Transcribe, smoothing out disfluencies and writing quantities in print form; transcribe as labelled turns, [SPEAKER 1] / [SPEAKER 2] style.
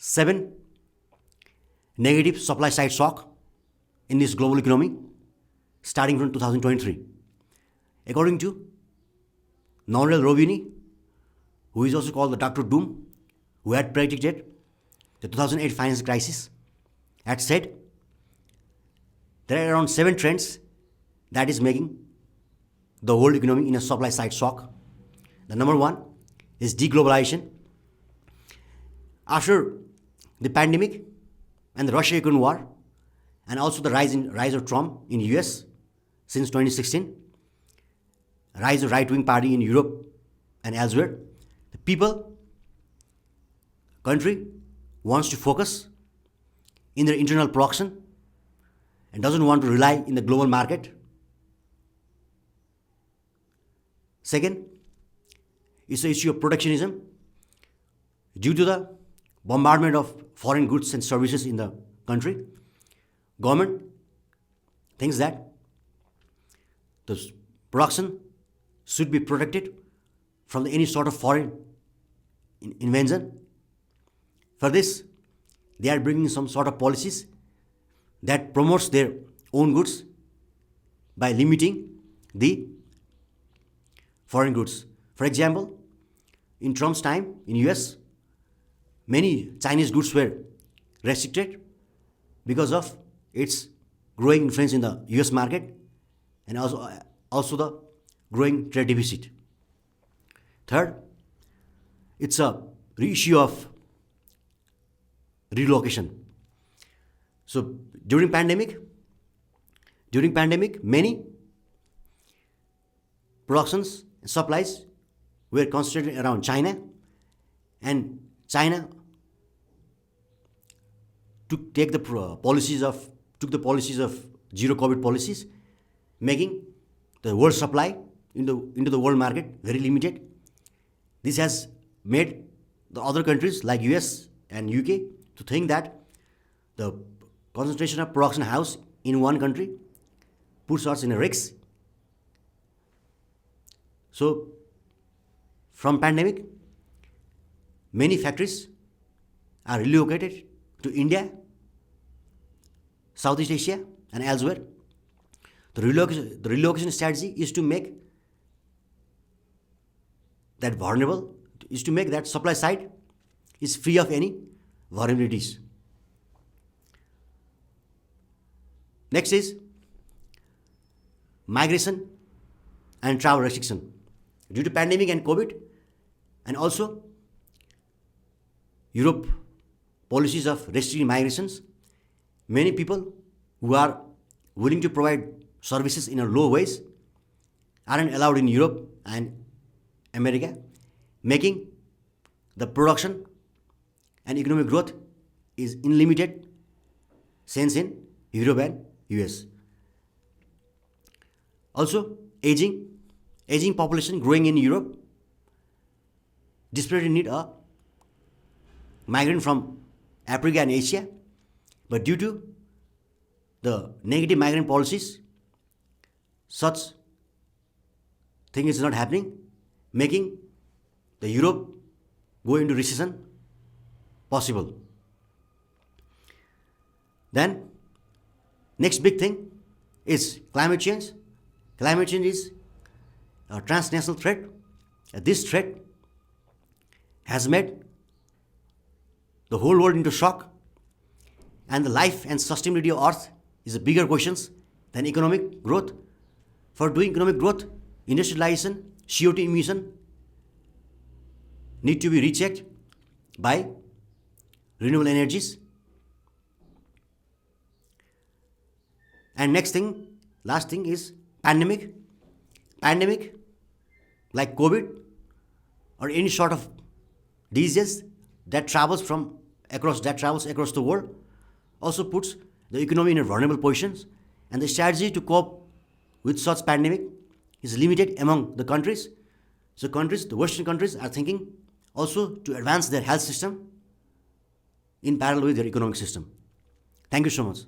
[SPEAKER 1] 7 negative supply side shock in this global economy starting from 2023. According to Nouriel Roubini, who is also called the Dr. Doom, who had predicted the 2008 financial crisis, had said there are around 7 trends that is making the world economy in a supply side shock. The number 1 is deglobalization. After the pandemic and the Russia-Ukraine war, and also the rise of Trump in US since 2016, rise of right-wing party in Europe and elsewhere, the country wants to focus in their internal production and doesn't want to rely in the global market. Second is the issue of protectionism. Due to the bombardment of foreign goods and services in the country, government thinks that the production should be protected from any sort of foreign invasion. For this, they are bringing some sort of policies that promotes their own goods by limiting the foreign goods. For example, in Trump's time in US, many Chinese goods were restricted because of its growing influence in the US market and also the growing trade deficit. Third, it's a issue of relocation. So during pandemic, many productions and supplies were concentrated around China, and China took the policies of zero COVID policies, making the world supply into the world market very limited. This has made the other countries like US and UK to think that the concentration of production house in one country puts us in a risk. So from pandemic, many factories are relocated to India, Southeast Asia, and elsewhere. The relocation strategy is to make that supply side is free of any vulnerabilities. Next is migration and travel restriction. Due to pandemic and COVID, and also Europe policies of restricting migrations, many people who are willing to provide services in a low wage aren't allowed in Europe and America, making the production and economic growth is in limited sense in Europe and US. Also, aging population growing in Europe desperately need a migrant from Africa and Asia, but due to the negative migrant policies, such thing is not happening, making the Europe go into recession possible. Then, next big thing is climate change. Climate change is a transnational threat. This threat has made the whole world into shock, and the life and sustainability of Earth is a bigger question than economic growth. For doing economic growth, industrialization, CO2 emission need to be rechecked by renewable energies. And last thing is pandemic. Pandemic like COVID or any sort of disease that travels across the world also puts the economy in a vulnerable positions, and the strategy to cope with such pandemic is limited among the countries. So the Western countries are thinking also to advance their health system in parallel with their economic system. Thank you so much.